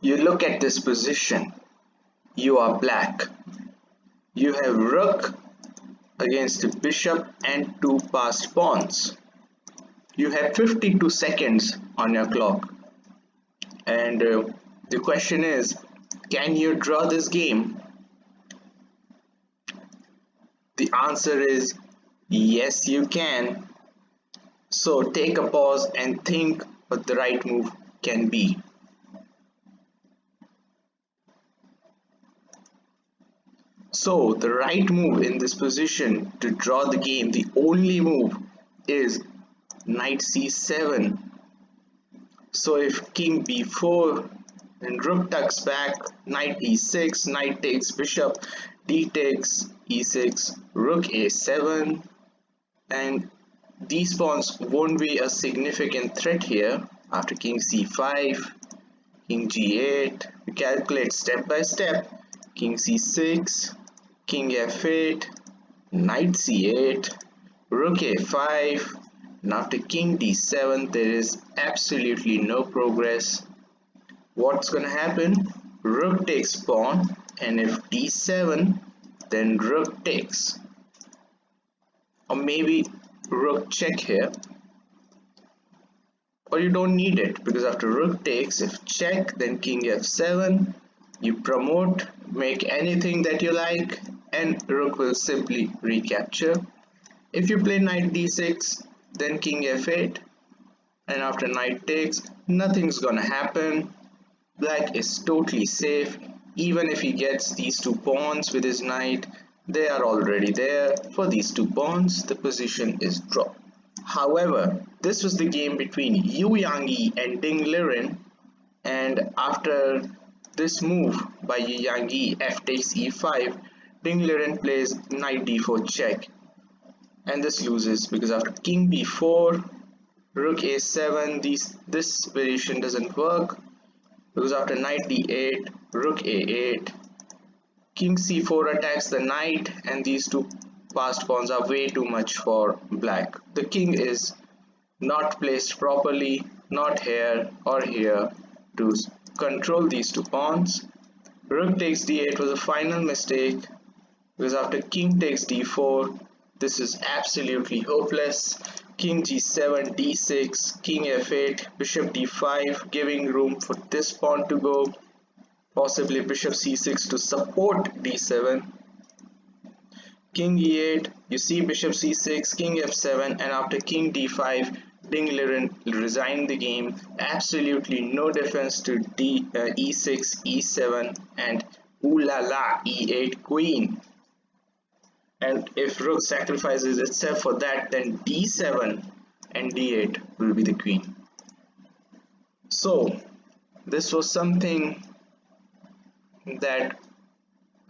You look at this position. You are black. You have rook against the bishop and two passed pawns. You have 52 seconds on your clock. And the question is, can you draw this game? The answer is yes, you can. So take a pause and think what the right move can be. So the right move in this position to draw the game, the only move is knight c7. So if king b4, then rook tucks back, knight e6, knight takes bishop, d takes e6, rook a7, and these pawns won't be a significant threat here. After king c5, king g8, we calculate step by step, king c6, king f8, knight c8, rook a5, and after king d7 there is absolutely no progress. What's gonna happen? Rook takes pawn, and if d7, then rook takes, or maybe rook check here, or you don't need it, because after rook takes, if check, then king f7, you promote, make anything that you like, and rook will simply recapture. If you play knight d6, then king f8, and after knight takes, nothing's gonna happen. Black is totally safe. Even if he gets these two pawns with his knight, they are already there. For these two pawns, the position is draw. However, this was the game between Yu Yangyi and Ding Liren, and after this move by Yu Yangyi, f takes e5, Ding Liren plays knight d4 check, and this loses because after king b4, rook a7, this variation doesn't work, because after knight d8, rook a8, king c4 attacks the knight, and these two passed pawns are way too much for black. The king is not placed properly, not here or here, to control these two pawns. Rook takes d8 was a final mistake, because after king takes d4, this is absolutely hopeless. King g7, d6, king f8, bishop d5, giving room for this pawn to go, possibly bishop c6 to support d7, king e8, you see bishop c6, king f7, and after king d5, Ding Liren resigned the game. Absolutely no defense to e6, e7, and ooh la la, e8 queen. And if rook sacrifices itself for that, then d7 and d8 will be the queen. So this was something that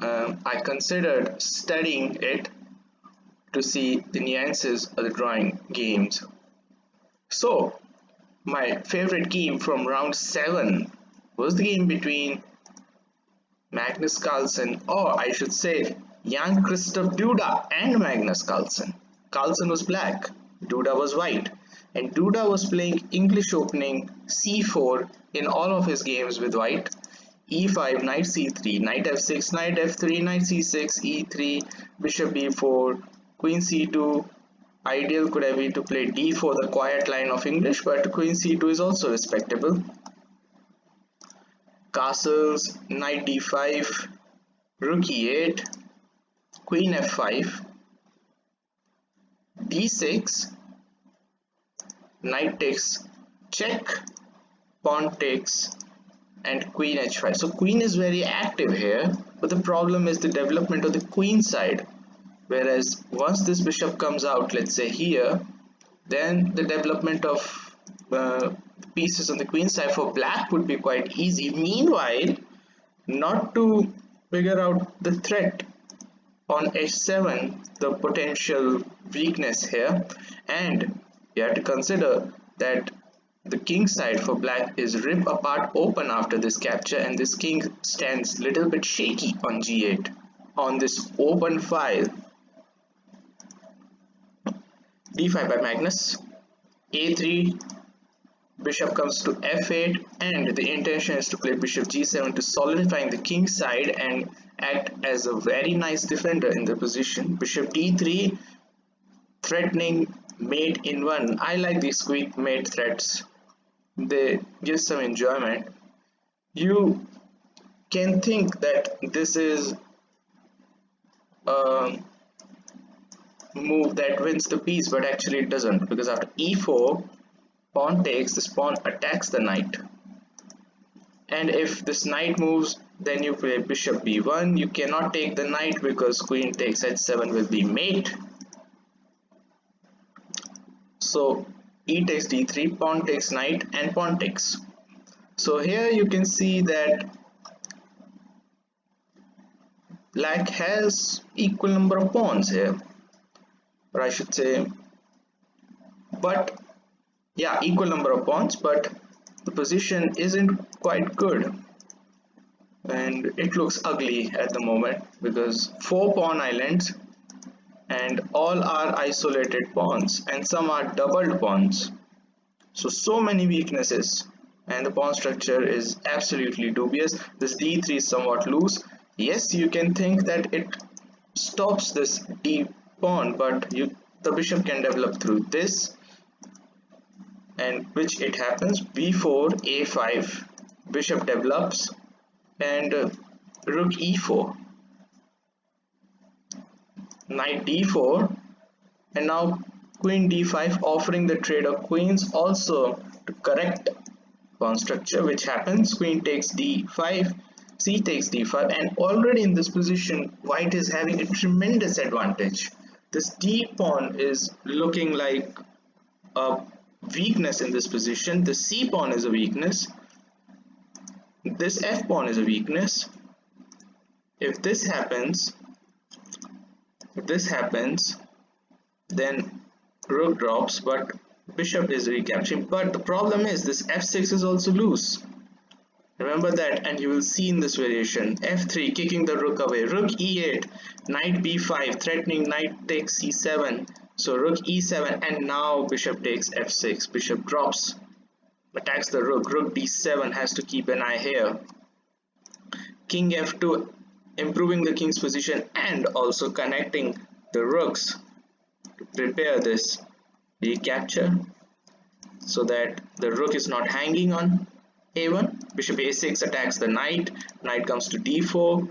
I considered studying it to see the nuances of the drawing games. So my favorite game from round 7 was the game between Magnus Carlsen, or I should say Jan Christoph Duda and Magnus Carlsen. Carlsen was black, Duda was white, and Duda was playing English opening c4 in all of his games with white, e5, knight c3, knight f6, knight f3, knight c6, e3, bishop b4, queen c2. Ideal could have been to play d4, the quiet line of English, but queen c2 is also respectable. Castles, knight d5, rook e8, queen f5, d6, knight takes check, pawn takes, and queen h5. So queen is very active here, but the problem is the development of the queen side. Whereas once this bishop comes out, let's say here, then the development of pieces on the queen side for black would be quite easy. Meanwhile, not to figure out the threat on h7, the potential weakness here, and you have to consider that the king side for black is rip apart open after this capture, and this king stands little bit shaky on g8 on this open file. d5 by Magnus, a3, Bishop comes to f8, and the intention is to play bishop g7 to solidifying the king side and act as a very nice defender in the position. Bishop d3, threatening mate in one. I like these quick mate threats. They give some enjoyment. You can think that this is a move that wins the piece, but actually it doesn't, because after e4, pawn takes, this pawn attacks the knight, and if this knight moves, then you play bishop b1. You cannot take the knight because queen takes h7 will be mate. So e takes d3, pawn takes knight, and pawn takes. So here you can see that black has equal number of pawns here, or I should say, but yeah, equal number of pawns, but the position isn't quite good and it looks ugly at the moment because 4 pawn islands and all are isolated pawns and some are doubled pawns. So many weaknesses and the pawn structure is absolutely dubious. This d3 is somewhat loose. Yes, you can think that it stops this d pawn, but the bishop can develop through this, and which it happens. b4, a5, bishop develops, and rook e4, knight d4, and now queen d5, offering the trade of queens also to correct pawn structure, which happens. Queen takes d5, c takes d5, and already in this position white is having a tremendous advantage. This d pawn is looking like a weakness in this position. The c pawn is a weakness, this f pawn is a weakness. If this happens, then rook drops, but bishop is recapturing. But the problem is this f6 is also loose. Remember that, and you will see in this variation. f3, kicking the rook away. Rook e8, knight b5, threatening knight takes c7. So rook e7, and now bishop takes f6. Bishop drops, attacks the rook. Rook d7 has to keep an eye here. King f2, improving the king's position and also connecting the rooks to prepare this recapture so that the rook is not hanging on a1. Bishop a6 attacks the knight. Knight comes to d4.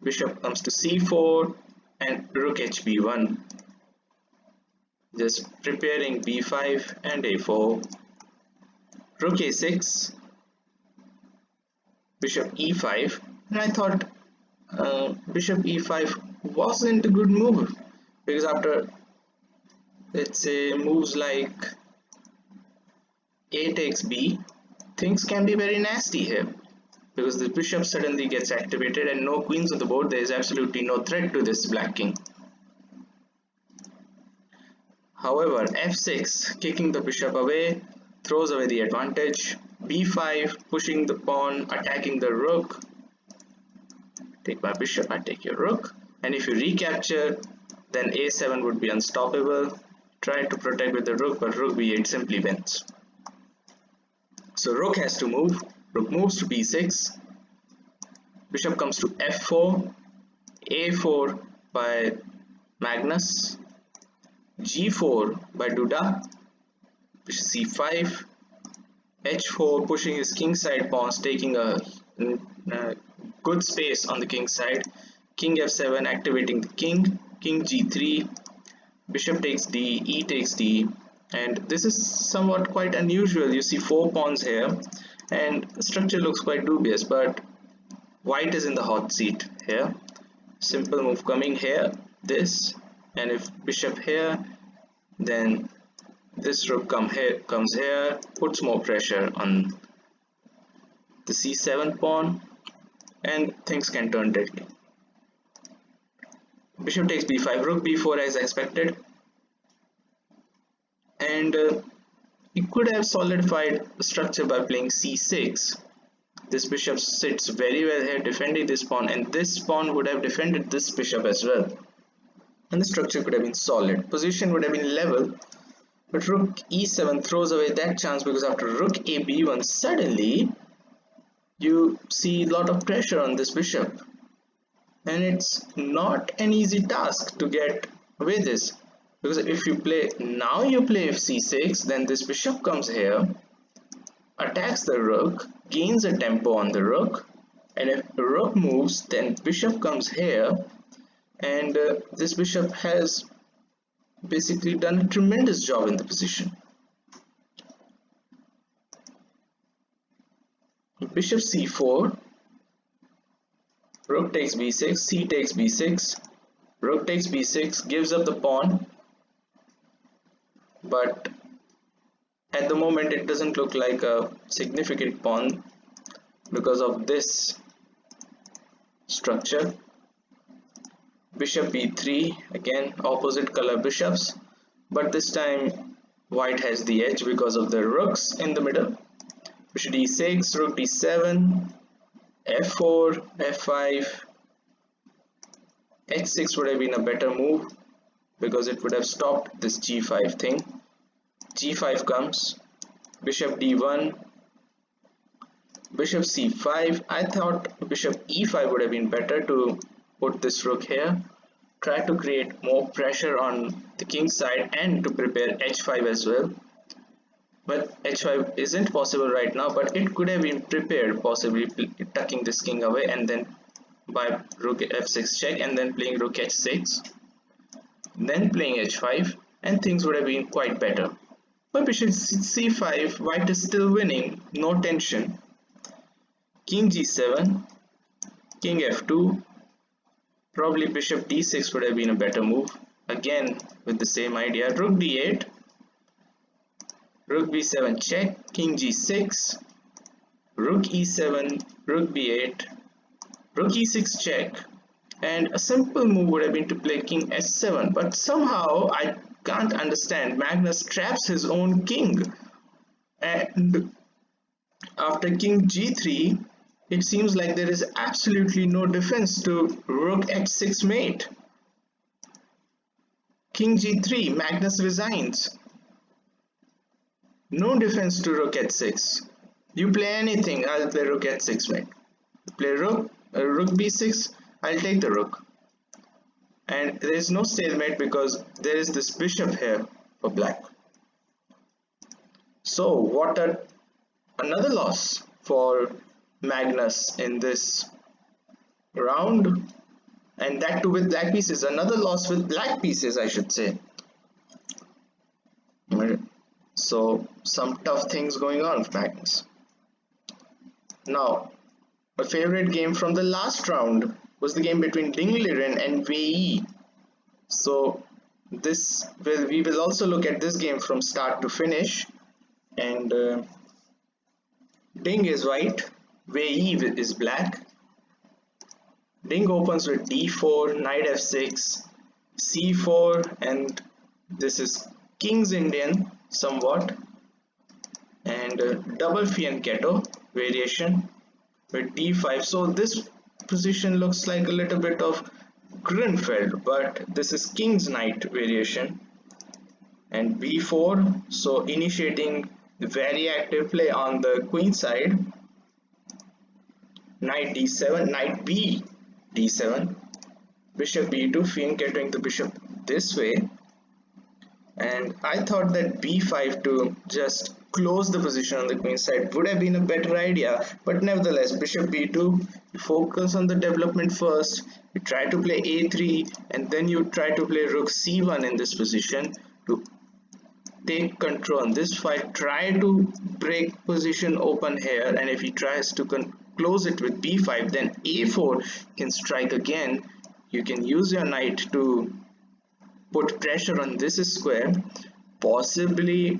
Bishop comes to c4, and rook hb1. Just preparing b5 and a4. Rook a6. Bishop e5. And I thought bishop e5 wasn't a good move, because after, let's say, moves like a takes b, things can be very nasty here, because the bishop suddenly gets activated and no queens on the board. There is absolutely no threat to this black king. However, f6, kicking the bishop away, throws away the advantage. b5, pushing the pawn, attacking the rook. Take my bishop, I take your rook. And if you recapture, then a7 would be unstoppable. Try to protect with the rook, but rook b8 simply wins. So rook has to move. Rook moves to b6. Bishop comes to f4. a4 by Magnus. g4 by Duda. Bishop c5. h4, pushing his king side pawns, taking a good space on the king side. King f7, activating the king. King g3. Bishop takes d, e takes d. And this is somewhat quite unusual. You see 4 pawns here and the structure looks quite dubious, but white is in the hot seat here. Simple move coming here, this, and if bishop here, then this rook comes here, puts more pressure on the c7 pawn, and things can turn deadly. Bishop takes b5, rook b4 as expected, and you could have solidified the structure by playing c6. This bishop sits very well here, defending this pawn, and this pawn would have defended this bishop as well, and the structure could have been solid. Position would have been level, But rook e7 throws away that chance, because after rook a b1 suddenly you see a lot of pressure on this bishop, and it's not an easy task to get away this, because if you play now, you play if c6, then this bishop comes here, attacks the rook, gains a tempo on the rook, and if the rook moves, then bishop comes here, and this bishop has basically done a tremendous job in the position. Bishop c4, rook takes b6, c takes b6, rook takes b6, gives up the pawn, but at the moment it doesn't look like a significant pawn because of this structure. Bishop b3, again opposite color bishops, but this time white has the edge because of the rooks in the middle. Bishop d6, rook d7, f4, f5, h6 would have been a better move because it would have stopped this g5 thing. g5 comes, bishop d1, bishop c5. I thought bishop e5 would have been better to put this rook here, try to create more pressure on the king side and to prepare h5 as well. But h5 isn't possible right now, but it could have been prepared, possibly tucking this king away and then by rook f6 check and then playing rook h6, then playing h5, and things would have been quite better. But bishop c5, white is still winning, no tension. King g7, king f2, probably bishop d6 would have been a better move, again with the same idea. Rook d8, rook b7 check, king g6, rook e7, rook b8, rook e6 check, and a simple move would have been to play king h7, but somehow I can't understand, Magnus traps his own king, and after king g3 it seems like there is absolutely no defense to rook h6 mate. King g3, Magnus resigns. No defense to rook h6. You play anything, I'll play rook h6 mate. Play rook b6, I'll take the rook. And there is no stalemate because there is this bishop here for black. So what another loss for Magnus in this round, and that too with black pieces. Another loss with black pieces, I should say. So some tough things going on for Magnus. Now, a favorite game from the last round was the game between Liren and Wei. So we will also look at this game from start to finish. And Ding is white, Wei is black. Ding opens with d4, knight f6, c4, and this is King's Indian somewhat, and double fianchetto variation with d5. So this position looks like a little bit of Grinfeld, but this is King's Knight variation, and b4, so initiating the very active play on the queen side. Knight d7, knight b d7, bishop b2, fianchettoing the bishop this way, and I thought that b5 to just close the position on the queen side would have been a better idea, but nevertheless bishop b2, you focus on the development first, you try to play a3, and then you try to play rook c1 in this position to take control on this fight, try to break position open here, and if he tries to close it with b5, then a4 can strike again. You can use your knight to put pressure on this square, possibly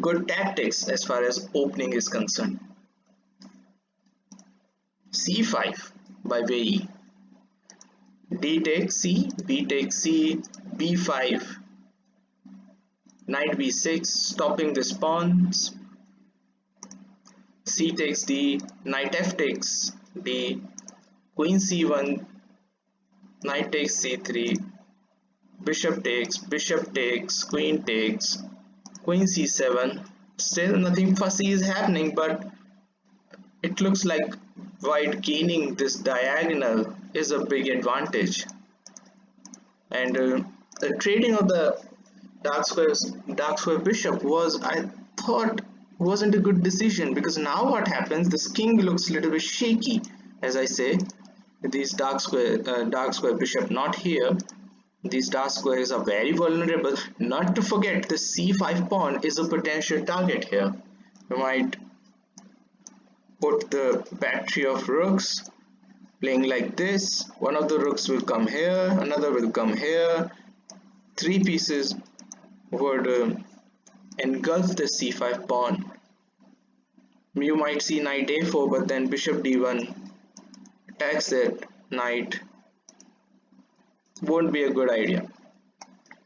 good tactics as far as opening is concerned. c5 by Wei, d takes c, b takes c, b5, knight b6, stopping this pawns, c takes d, knight f takes d, queen c1, knight takes c3, bishop takes, queen takes, queen c7. Still nothing fussy is happening, but it looks like white gaining this diagonal is a big advantage. And the trading of the dark square bishop was, I thought, wasn't a good decision, because now what happens, this king looks a little bit shaky, as I say, with these dark square bishop not here. These dark squares are very vulnerable. Not to forget, the c5 pawn is a potential target here. You might put the battery of rooks playing like this. One of the rooks will come here, another will come here. Three pieces would engulf the c5 pawn. You might see knight a4, but then bishop d1 attacks that knight. Won't be a good idea.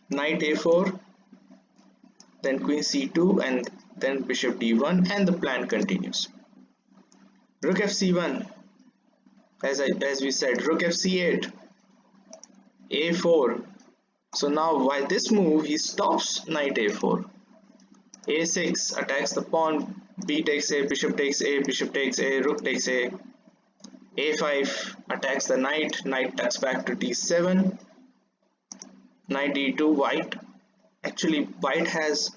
Knight a4, then queen c2, and then bishop d1, and the plan continues. Rook fc1, as we said, rook fc8, a4. So now by this move he stops knight a4. a6 attacks the pawn, b takes a, bishop takes a, bishop takes a, rook takes a. a5 attacks the knight, knight tucks back to d7. Knight d2, white has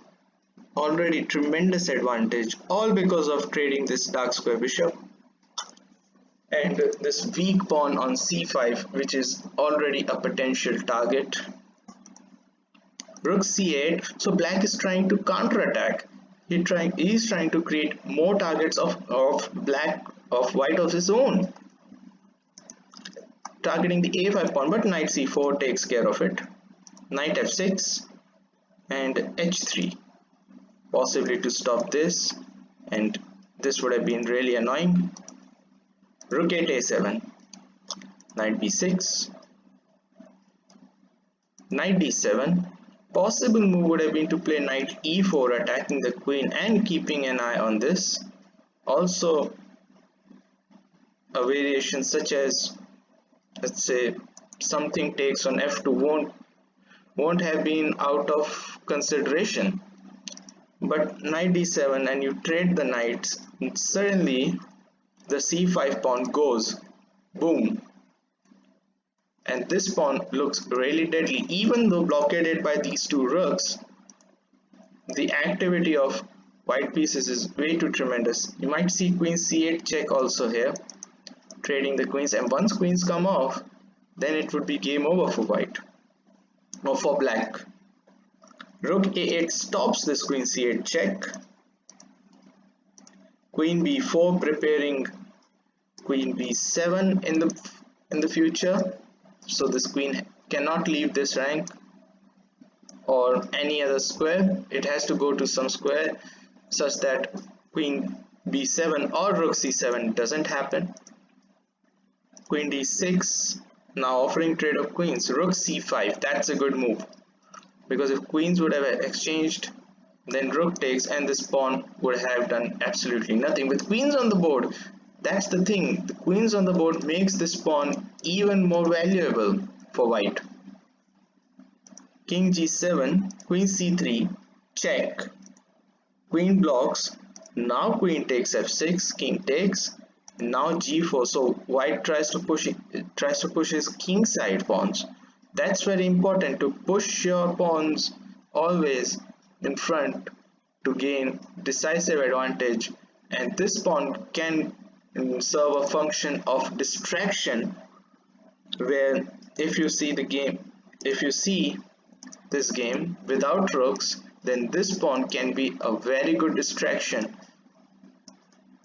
already tremendous advantage, all because of trading this dark square bishop and this weak pawn on c5, which is already a potential target. Rook c8, so black is trying to counterattack. He's trying to create more targets of white of his own, targeting the a5 pawn, but knight c4 takes care of it. Knight f6 and h3, possibly to stop this, and this would have been really annoying. Rook 8 a7, knight b6, knight d7. Possible move would have been to play knight e4, attacking the queen and keeping an eye on this. Also a variation such as, let's say, something takes on f2 won't have been out of consideration, but knight d7 and you trade the knights, and suddenly the c5 pawn goes boom, and this pawn looks really deadly. Even though blockaded by these two rooks, the activity of white pieces is way too tremendous. You might see queen c8 check also here, trading the queens, and once queens come off, then it would be game over for white, or for black. Rook a8 stops this queen c8 check. Queen b4, preparing queen b7 in the future, so this queen cannot leave this rank or any other square. It has to go to some square such that queen b7 or rook c7 doesn't happen. Queen d6, now offering trade of queens. Rook c5, that's a good move, because if queens would have exchanged, then rook takes and this pawn would have done absolutely nothing. With queens on the board, that's the thing, the queens on the board makes this pawn even more valuable for white. King g7, queen c3, check, queen blocks, now queen takes f6, king takes, now g4. So white tries to push his king side pawns. That's very important, to push your pawns always in front to gain decisive advantage, and this pawn can serve a function of distraction, where if you see this game without rooks, then this pawn can be a very good distraction,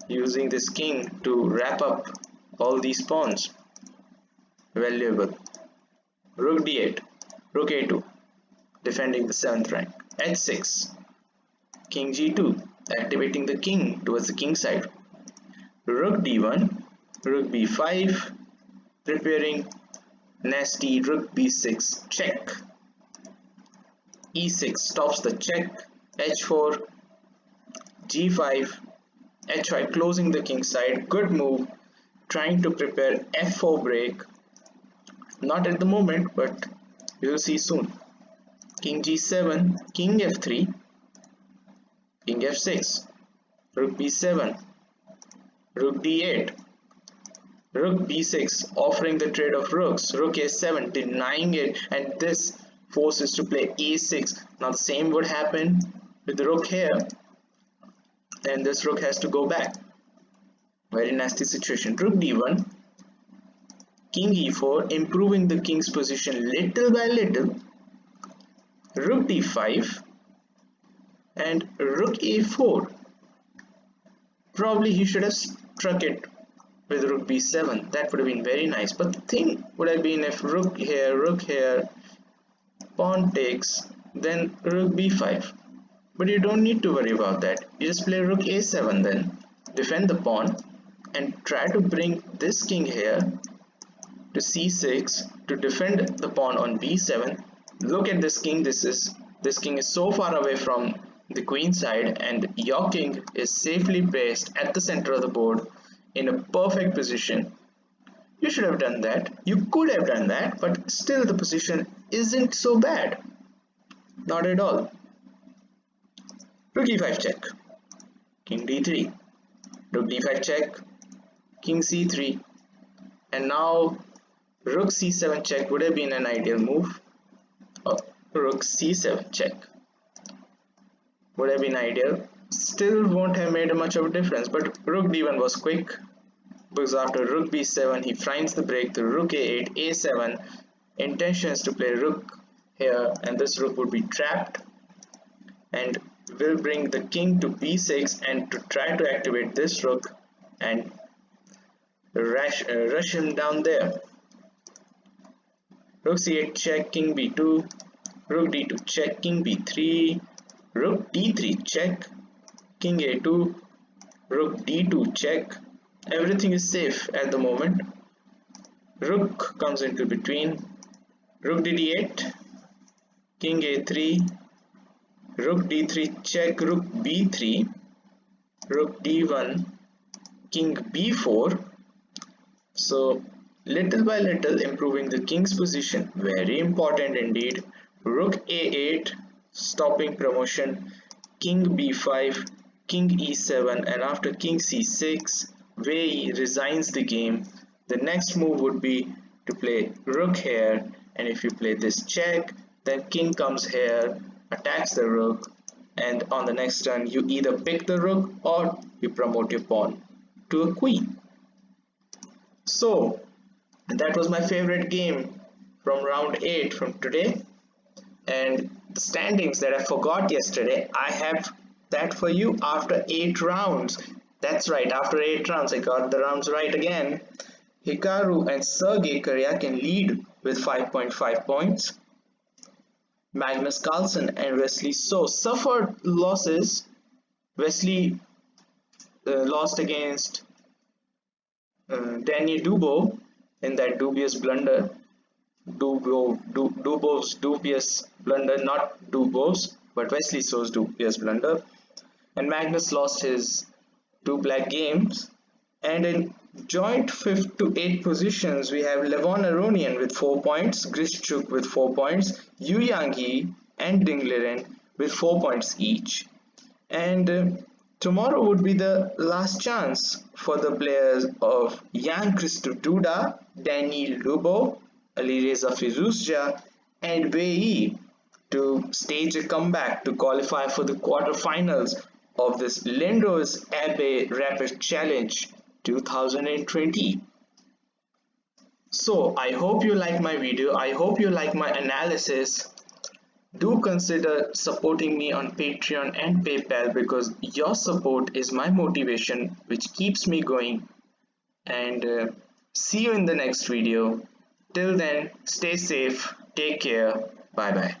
using this king to wrap up all these pawns. Valuable. Rook d8, rook a2, defending the 7th rank. h6, king g2, activating the king towards the king side. Rook d1, rook b5, preparing nasty rook b6 check. e6 stops the check. h4, g5, h5 closing the king side. Good move, trying to prepare f4 break. Not at the moment, but we will see soon. king g7, king f3, king f6, rook b7, rook d8, rook b6, offering the trade of rooks, rook a7, denying it, and this forces to play a6. Now the same would happen with the rook here, and this rook has to go back. Very nasty situation. Rook d1, king e4, improving the king's position little by little, rook d5, and rook a4. Probably he should have struck it with rook b7. That would have been very nice, but the thing would have been if rook here, pawn takes, then rook b5. But you don't need to worry about that. You just play rook a7, then defend the pawn and try to bring this king here to c6 to defend the pawn on b7. Look at this king. This king is so far away from the queen side, and your king is safely placed at the center of the board in a perfect position. You should have done that. You could have done that, but still the position isn't so bad. Not at all. Rook e5 check, king d3, rook d5 check, king c3, and now rook c7 check would have been an ideal move. Rook c7 check would have been ideal. Still won't have made much of a difference, but rook d1 was quick, because after rook b7 he finds the break to rook a8, a7, intentions to play rook here, and this rook would be trapped and will bring the king to b6 and to try to activate this rook and rush him down there. Rook c8 check, king b2, rook d2 check, king b3, rook d3 check, king a2, rook d2 check. Everything is safe at the moment. Rook comes into between, rook d8, king a3, rook d3 check, rook b3, rook d1, king b4. So little by little improving the king's position, very important indeed. Rook a8, stopping promotion, king b5, king e7, and after king c6, Wei resigns the game. The next move would be to play rook here, and if you play this check, then king comes here, attacks the rook, and on the next turn you either pick the rook or you promote your pawn to a queen. So that was my favorite game from round 8 from today, and the standings that I forgot yesterday, I have that for you after 8 rounds. That's right, after 8 rounds I got the rounds right again. Hikaru and Sergey Karyakin lead with 5.5 points. Magnus Carlsen and Wesley So suffered losses. Wesley lost against Danny Dubo in that dubious blunder. Dubo's dubious blunder, not Dubo's, but Wesley So's dubious blunder. And Magnus lost his 2 black games. And in joint 5th to 8th positions, we have Levon Aronian with 4 points, Grishchuk with 4 points, Yu Yangyi and Ding Liren with 4 points each. And tomorrow would be the last chance for the players of Jan Christoph Duda, Danny Lubo, Alireza Firuzja, and Wei to stage a comeback to qualify for the quarterfinals of this Lindores Abbey Rapid Challenge 2020. So I hope you like my video. I hope you like my analysis. Do consider supporting me on Patreon and PayPal, because your support is my motivation which keeps me going. And see you in the next video. Till then, stay safe, take care, bye bye.